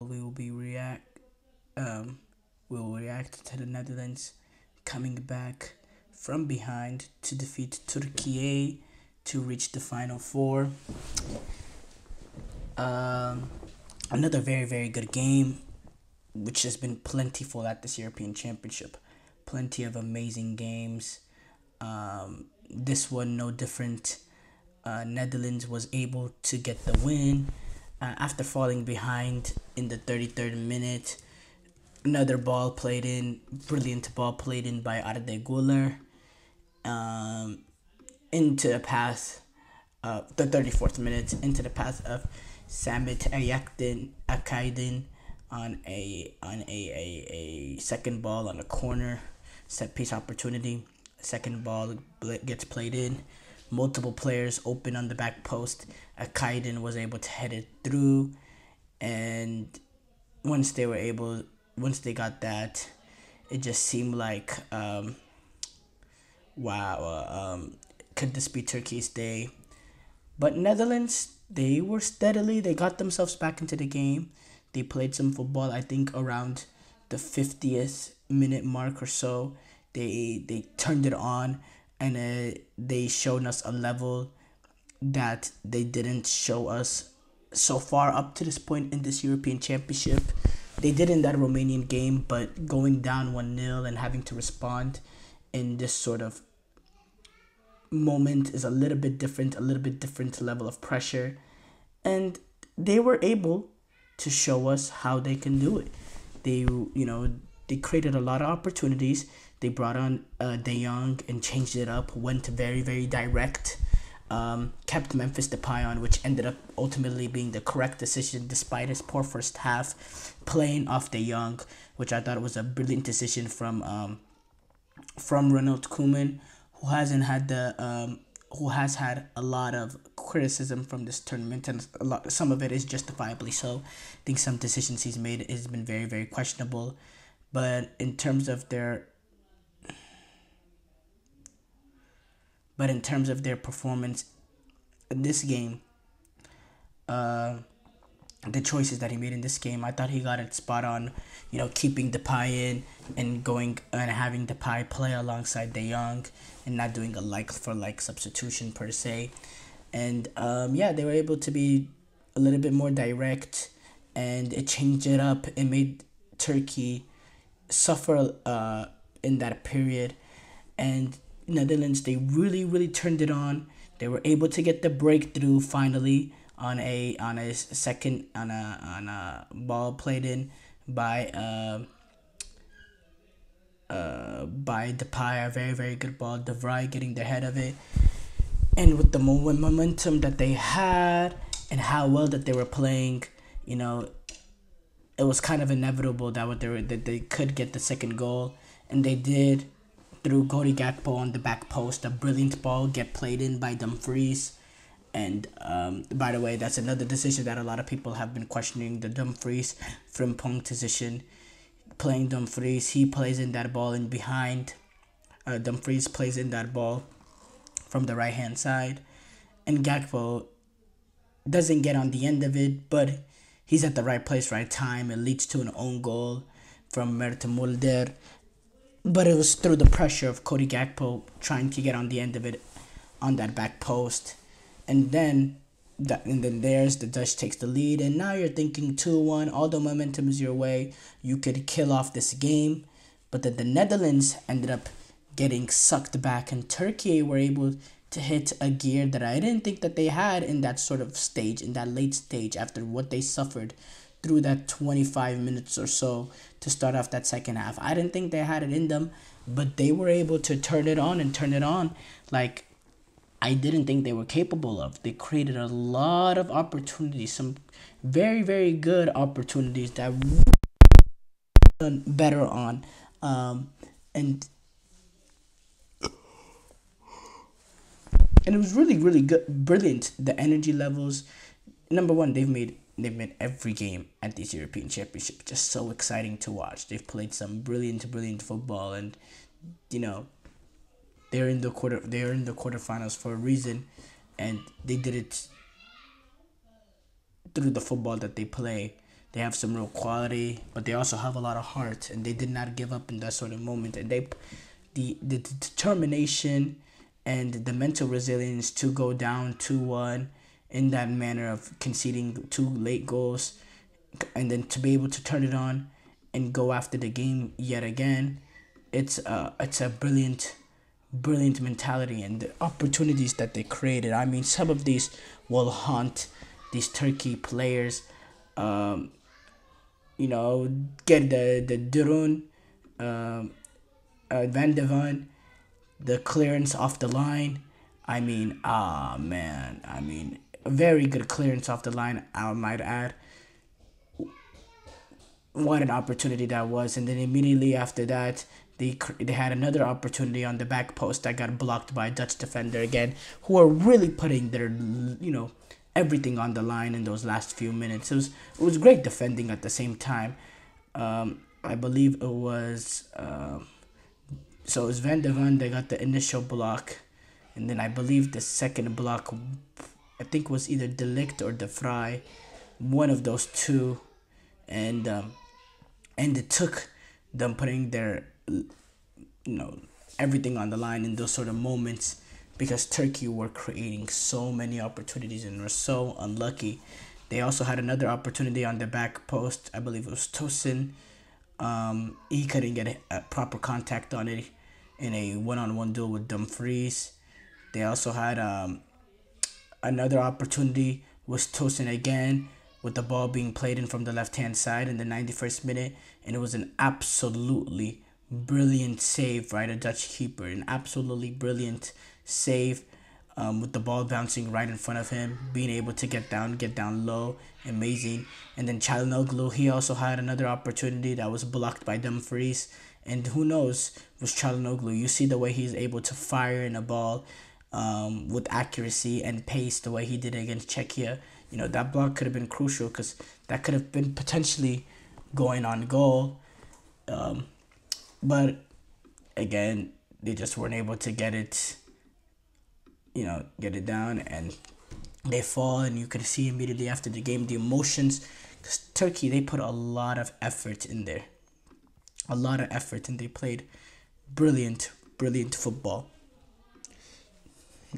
we will be react um we will react to the Netherlands coming back from behind to defeat Türkiye to reach the final four. Um, Another very very good game, which has been plentiful at this European Championship. Plenty of amazing games. This one no different. Netherlands was able to get the win after falling behind in the 33rd minute. Another ball played in, brilliant ball played in by Arde Güler, um, into the path, the 34th minute, into the path of Samit Akaydin on a second ball on a corner set piece opportunity. Second ball gets played in. Multiple players open on the back post. Akaydin was able to head it through, and once they were able, once they got that, it just seemed like wow, could this be Turkey's day? But Netherlands, they got themselves back into the game. They played some football. I think around the 50th minute mark or so, they turned it on, and they showed us a level that they didn't show us so far up to this point in this European Championship. They did in that Romanian game, but going down 1-0 and having to respond in this sort of moment is a little bit different level of pressure. And they were able to show us how they can do it. They created a lot of opportunities. They brought on De Jong and changed it up, went very, very direct, kept Memphis Depay on, which ended up ultimately being the correct decision despite his poor first half, playing off De Jong, which I thought was a brilliant decision from Ronald Koeman, who has had a lot of criticism from this tournament, and some of it is justifiably so. I think some decisions he's made has been very very questionable, but in terms of their performance in this game, uh, the choices that he made in this game, I thought he got it spot on. Keeping Depay in and going and having Depay play alongside De Jong and not doing a like for like substitution per se. And yeah, they were able to be a little bit more direct, and it changed it up. It made Turkey suffer in that period, and Netherlands, they really really turned it on. They were able to get the breakthrough finally on a ball played in by Depay, a very very good ball. De Vrij getting the head of it, and with the momentum that they had and how well that they were playing, it was kind of inevitable that they could get the second goal, and they did through Cody Gakpo on the back post. A brilliant ball get played in by Dumfries. And by the way, that's another decision that a lot of people have been questioning, the Dumfries Frimpong decision. Playing Dumfries, he plays in that ball in behind. Dumfries plays in that ball from the right hand side, and Gakpo doesn't get on the end of it, but he's at the right place, right time. It leads to an own goal from Mert Mulder, but it was through the pressure of Cody Gakpo trying to get on the end of it on that back post. And then there's the Dutch takes the lead, and now you're thinking 2-1, all the momentum is your way. You could kill off this game, but then the Netherlands ended up getting sucked back, and Turkey were able to hit a gear that I didn't think that they had in that sort of stage, in that late stage, after what they suffered through that 25 minutes or so to start off that second half. I didn't think they had it in them, but they were able to turn it on like I didn't think they were capable of. They created a lot of opportunities, some very, very good opportunities that we done better on. And it was really, really good, brilliant. The energy levels. Number one, they've made every game at this European Championship just so exciting to watch. They've played some brilliant, brilliant football, and you know they're in the quarterfinals for a reason, and they did it through the football that they play. They have some real quality, but they also have a lot of heart, and they did not give up in that sort of moment. And the determination and the mental resilience to go down 2-1 in that manner of conceding two late goals, and then to be able to turn it on and go after the game yet again. It's a brilliant mentality, and the opportunities that they created. I mean, some of these will haunt these Turkey players. Um, get the Durun, um, Van de Van, the clearance off the line. I mean, man. I mean, a very good clearance off the line, I might add. What an opportunity that was. And then immediately after that, they had another opportunity on the back post that got blocked by a Dutch defender again, who are really putting their everything on the line in those last few minutes. It was great defending at the same time. I believe it was so it was Van de Ven that got the initial block, and then I believe the second block, I think, was either Delict or De Vrij, one of those two, and it took them putting their everything on the line in those sort of moments, because Turkey were creating so many opportunities and were so unlucky. They also had another opportunity on the back post. I believe it was Tosin. He couldn't get a proper contact on it in a one-on-one duel with Dumfries. They also had another opportunity was Tosin again, with the ball being played in from the left-hand side in the 91st minute, and it was an absolutely brilliant save by the Dutch keeper. An absolutely brilliant save, with the ball bouncing right in front of him, being able to get down low, amazing. And then Çalhanoğlu, he also had another opportunity that was blocked by Dumfries. And who knows, with Çalhanoğlu, you see the way he's able to fire in a ball with accuracy and pace, the way he did against Czechia. That block could have been crucial, because that could have been potentially going on goal. But again, they just weren't able to get it down, and they fall. And you could see immediately after the game the emotions, because Turkey, they put a lot of effort in there, and they played brilliant football.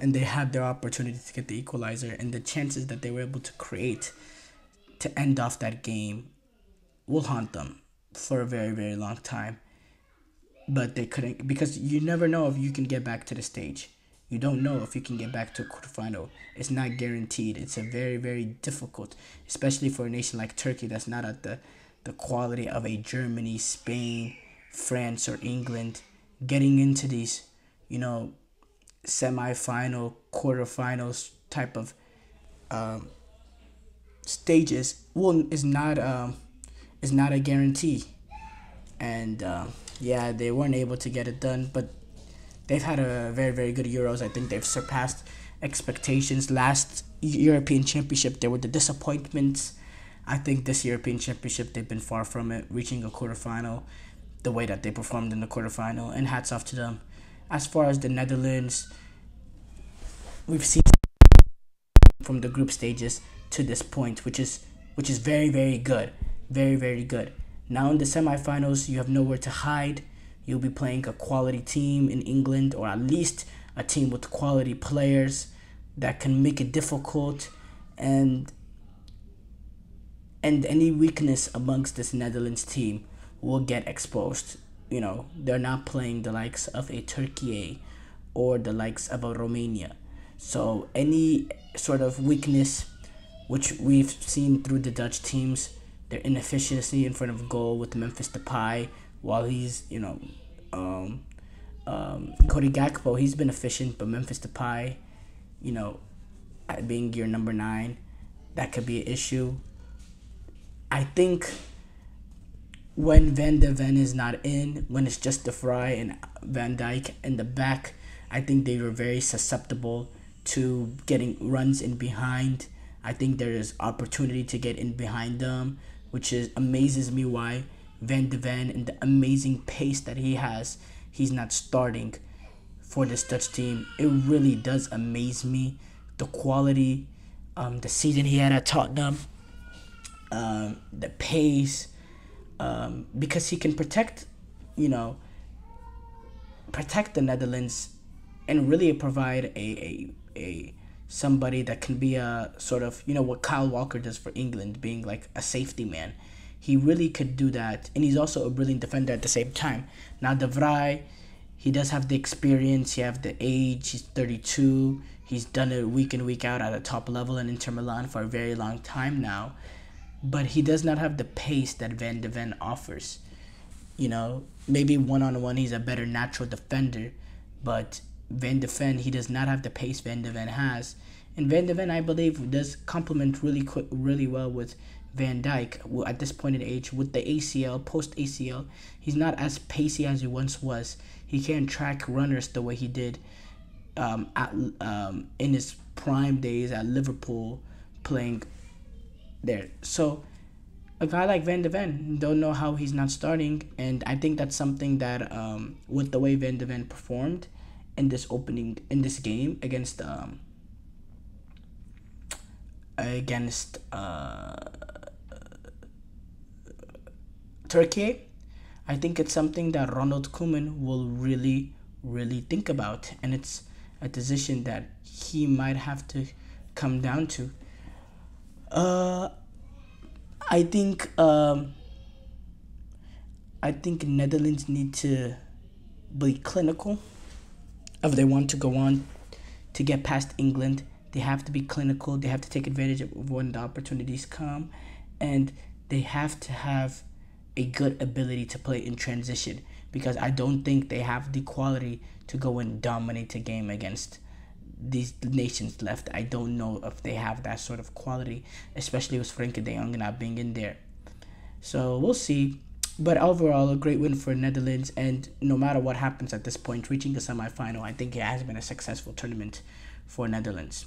And they had their opportunity to get the equalizer, and the chances that they were able to create to end off that game will haunt them for a very, very long time. But they couldn't, because you never know if you can get back to the stage. You don't know if you can get back to a quarterfinal. It's not guaranteed. It's a very, very difficult, especially for a nation like Turkey that's not at the quality of a Germany, Spain, France, or England. Getting into these, semi-final, quarterfinals type of stages is not a guarantee. And yeah, they weren't able to get it done, but they've had a very, very good Euros. I think they've surpassed expectations. Last European Championship, there were the disappointments. I think this European Championship, they've been far from it, reaching a quarterfinal, the way that they performed in the quarterfinal, and hats off to them. As far as the Netherlands, we've seen from the group stages to this point, which is very, very good. Very, very good. Now in the semifinals, you have nowhere to hide. You'll be playing a quality team in England, or at least a team with quality players that can make it difficult, and any weakness amongst this Netherlands team will get exposed. They're not playing the likes of a Türkiye or the likes of a Romania. So any sort of weakness, which we've seen through the Dutch teams, their inefficiency in front of goal with Memphis Depay, while he's, Cody Gakpo, he's been efficient, but Memphis Depay, being your number 9, that could be an issue. I think when Van de Ven is not in, when it's just De Vrij and Van Dijk in the back, I think they were very susceptible to getting runs in behind. I think there is opportunity to get in behind them, which amazes me why Van de Ven, and the amazing pace that he has, he's not starting for this Dutch team. It really does amaze me, the quality, the season he had at Tottenham. the pace, because he can protect, you know, protect the Netherlands and really provide a somebody that can be a sort of, you know, what Kyle Walker does for England, being like a safety man. He really could do that, and he's also a brilliant defender at the same time. Now De Vrij, he does have the experience, he have the age, he's 32, he's done it week in, week out at a top level in Inter Milan for a very long time now, but he does not have the pace that Van de Ven offers. You know, maybe one-on-one he's a better natural defender, but Van de Ven, he does not have the pace Van de Ven has. And Van de Ven, I believe, does complement really well with Van Dijk at this point in age. With the ACL, post-ACL, he's not as pacey as he once was. He can't track runners the way he did in his prime days at Liverpool playing there. So a guy like Van de Ven, don't know how he's not starting, and I think that's something that with the way Van de Ven performed in this game against Türkiye, I think it's something that Ronald Koeman will really, really think about, and it's a decision that he might have to come down to. I think Netherlands need to be clinical if they want to go on to get past England. They have to be clinical. They have to take advantage of when the opportunities come, and they have to have a good ability to play in transition, because I don't think they have the quality to go and dominate a game against these nations left. I don't know if they have that sort of quality, especially with Frenkie de Jong not being in there. So we'll see. But overall, a great win for Netherlands, and no matter what happens at this point, reaching the semifinal, I think it has been a successful tournament for Netherlands.